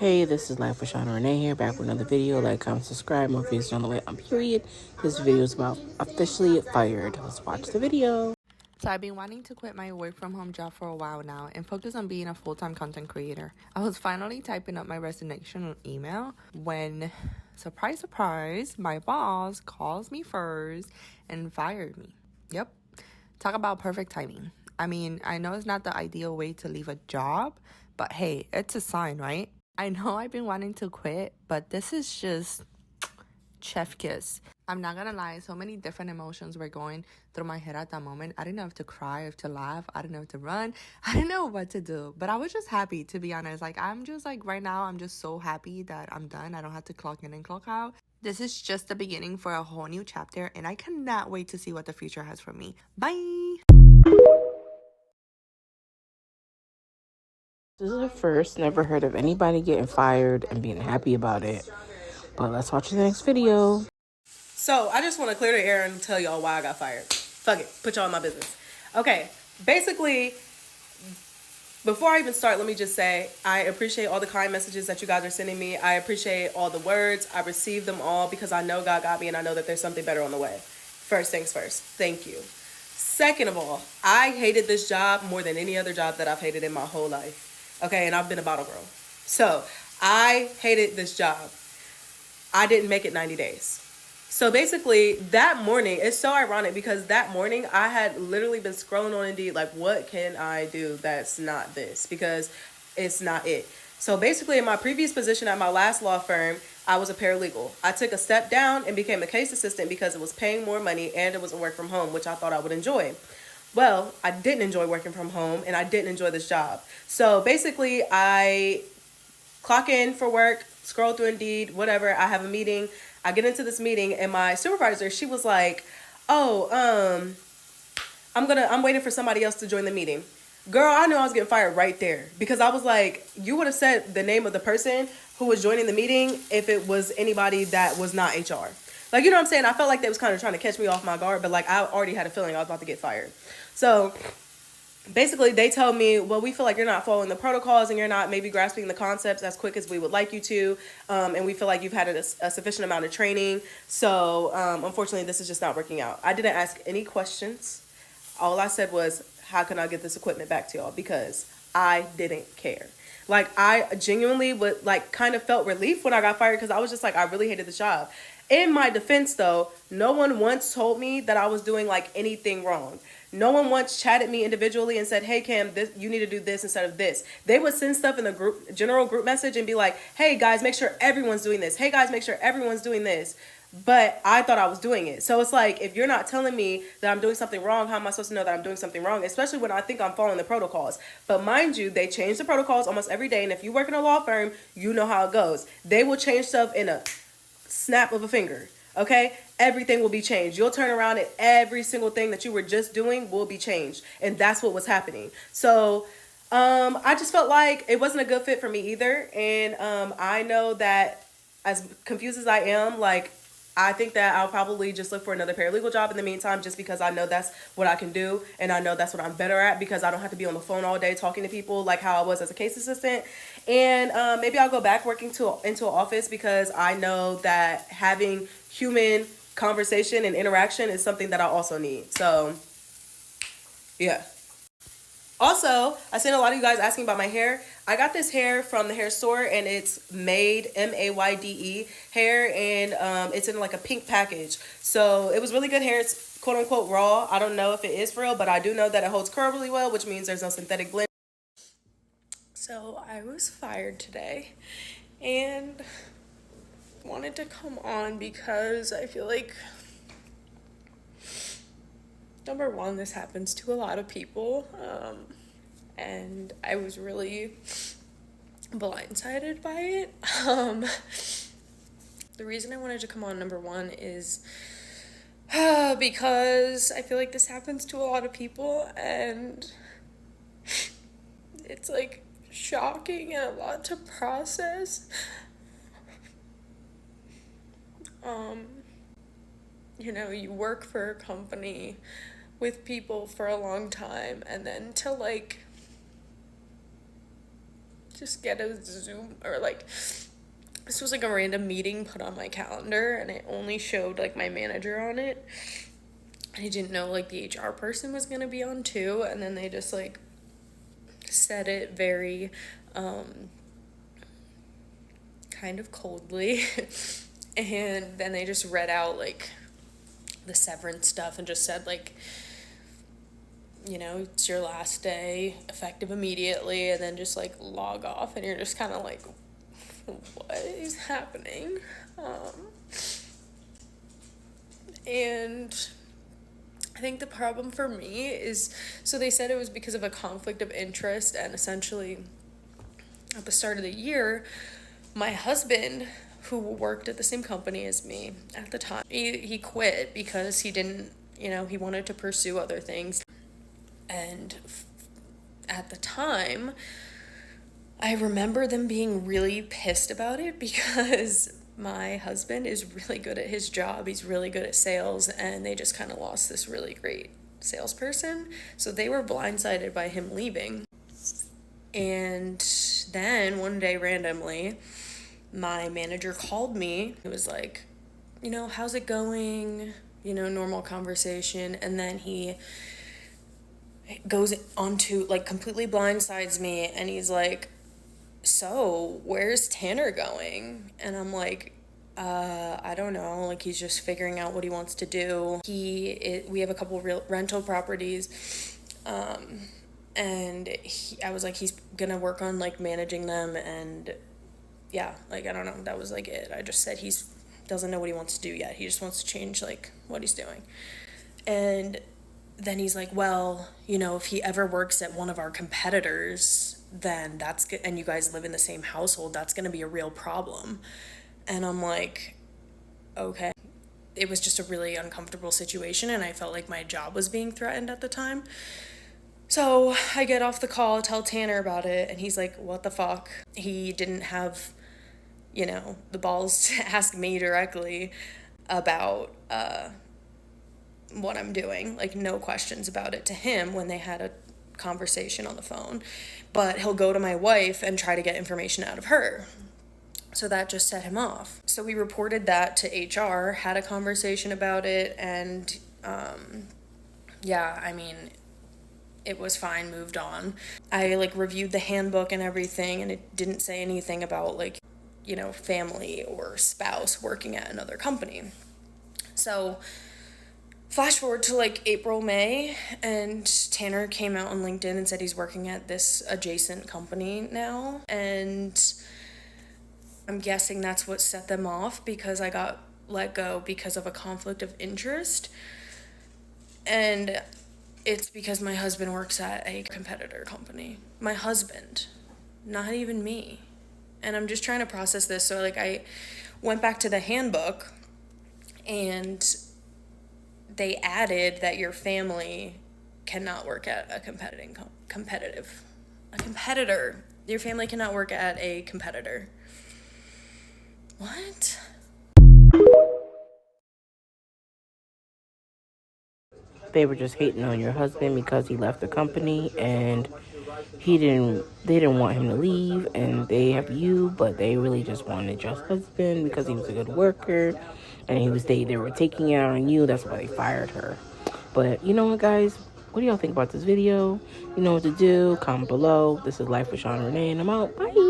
Hey, this is Life with Shauna Renee here, back with another video. Like, comment, subscribe, more videos on the way on period. This video is about officially fired. Let's watch the video. So I've been wanting to quit my work from home job for a while now and focus on being a full-time content creator. I was finally typing up my resignation email when, surprise, surprise, my boss calls me first and fired me. Yep. Talk about perfect timing. I mean, I know it's not the ideal way to leave a job, but hey, it's a sign, right? I know I've been wanting to quit, but this is just chef kiss. I'm not gonna lie, so many different emotions were going through my head at that moment. I didn't know if to cry, if to laugh, I didn't know if to run, I didn't know what to do, but I was just happy, to be honest. I'm just right now, I'm just so happy that I'm done. I don't have to clock in and clock out. This is just the beginning for a whole new chapter, and I cannot wait to see what the future has for me. Bye! This is the first, never heard of anybody getting fired and being happy about it. But let's watch the next video. So I just want to clear the air and tell y'all why I got fired. Fuck it. Put y'all in my business. Okay. Basically, before I even start, let me just say I appreciate all the kind messages that you guys are sending me. I appreciate all the words. I received them all because I know God got me and I know that there's something better on the way. First things first. Thank you. Second of all, I hated this job more than any other job that I've hated in my whole life. Okay, and I've been a bottle girl. So I hated this job. I didn't make it 90 days. So basically that morning, it's so ironic because that morning I had literally been scrolling on Indeed like, what can I do that's not this? Because it's not it. So basically in my previous position at my last law firm, I was a paralegal. I took a step down and became a case assistant because it was paying more money and it was a work from home, which I thought I would enjoy. Well, I didn't enjoy working from home and I didn't enjoy this job. So basically I clock in for work, scroll through Indeed, whatever. I have a meeting. I get into this meeting and my supervisor, she was like, oh, I'm waiting for somebody else to join the meeting. Girl, I knew I was getting fired right there because I was like, you would have said the name of the person who was joining the meeting if it was anybody that was not HR. Like, you know what I'm saying? I felt like they was kind of trying to catch me off my guard, but like I already had a feeling I was about to get fired. So basically they told me, well, we feel like you're not following the protocols and you're not maybe grasping the concepts as quick as we would like you to. And we feel like you've had a sufficient amount of training. So unfortunately, this is just not working out. I didn't ask any questions. All I said was, how can I get this equipment back to y'all? Because I didn't care. Like, I genuinely would like kind of felt relief when I got fired because I was just like, I really hated the job. In my defense, though, no one once told me that I was doing like anything wrong. No one once chatted me individually and said, hey, Cam, you need to do this instead of this. They would send stuff in the general group message and be like, hey, guys, make sure everyone's doing this. Hey, guys, make sure everyone's doing this. But I thought I was doing it. So it's like, if you're not telling me that I'm doing something wrong, how am I supposed to know that I'm doing something wrong? Especially when I think I'm following the protocols. But mind you, they change the protocols almost every day. And if you work in a law firm, you know how it goes. They will change stuff in a snap of a finger. Okay, everything will be changed. You'll turn around and every single thing that you were just doing will be changed. And that's what was happening. So I just felt like it wasn't a good fit for me either. And I know that as confused as I am, like, I think that I'll probably just look for another paralegal job in the meantime, just because I know that's what I can do. And I know that's what I'm better at because I don't have to be on the phone all day talking to people like how I was as a case assistant. And maybe I'll go back working into an office because I know that having human conversation and interaction is something that I also need. So, yeah. Also, I seen a lot of you guys asking about my hair. I got this hair from the hair store and it's Made, M-A-Y-D-E hair, and it's in like a pink package. So it was really good hair. It's quote unquote raw. I don't know if it is for real, but I do know that it holds curl really well, which means there's no synthetic blend. So I was fired today and wanted to come on because I feel like, number one, this happens to a lot of people, and I was really blindsided by it. The reason I wanted to come on, number one, is because I feel like this happens to a lot of people, and it's like shocking and a lot to process. You know, you work for a company with people for a long time, and then to like just get a Zoom, or like, this was like a random meeting put on my calendar, and it only showed like my manager on it. I didn't know like the HR person was gonna be on too, and then they just like said it very kind of coldly and then they just read out like the severance stuff and just said like, you know, it's your last day, effective immediately, and then just like log off, and you're just kind of like, what is happening? And I think the problem for me is, so they said it was because of a conflict of interest, and essentially at the start of the year, my husband, who worked at the same company as me at the time, he quit because he didn't, you know, he wanted to pursue other things. And at the time, I remember them being really pissed about it because my husband is really good at his job. He's really good at sales, and they just kind of lost this really great salesperson. So they were blindsided by him leaving. And then one day randomly, my manager called me. It was like, you know, how's it going? You know, normal conversation. And then he goes on to, like, completely blindsides me, and he's like, so where's Tanner going? And I'm like, I don't know. Like, he's just figuring out what he wants to do. We have a couple real rental properties, and I was like, he's gonna work on like managing them, and yeah, like, I don't know, that was like it. I just said he's doesn't know what he wants to do yet. He just wants to change like what he's doing. And then he's like, well, you know, if he ever works at one of our competitors, then that's good, and you guys live in the same household, that's gonna be a real problem. And I'm like, okay. It was just a really uncomfortable situation, and I felt like my job was being threatened at the time. So I get off the call, tell Tanner about it, and he's like, what the fuck? He didn't have, you know, the balls to ask me directly about what I'm doing. Like, no questions about it to him when they had a conversation on the phone. But he'll go to my wife and try to get information out of her. So that just set him off. So we reported that to HR, had a conversation about it, and yeah, I mean, it was fine, moved on. I like reviewed the handbook and everything, and it didn't say anything about like, you know, family or spouse working at another company. So flash forward to like April, May, and Tanner came out on LinkedIn and said he's working at this adjacent company now. And I'm guessing that's what set them off, because I got let go because of a conflict of interest. And it's because my husband works at a competitor company. My husband, not even me. And I'm just trying to process this. So like, I went back to the handbook, and they added that your family cannot work at a competitor. Your family cannot work at a competitor. What? They were just hating on your husband because he left the company, and they didn't want him to leave, and they have you, but they really just wanted your husband because he was a good worker, and they were taking it out on you. That's why they fired her. But you know what, guys? What do y'all think about this video? You know what to do. Comment below. This is Life with Sean Renee, and I'm out. Bye.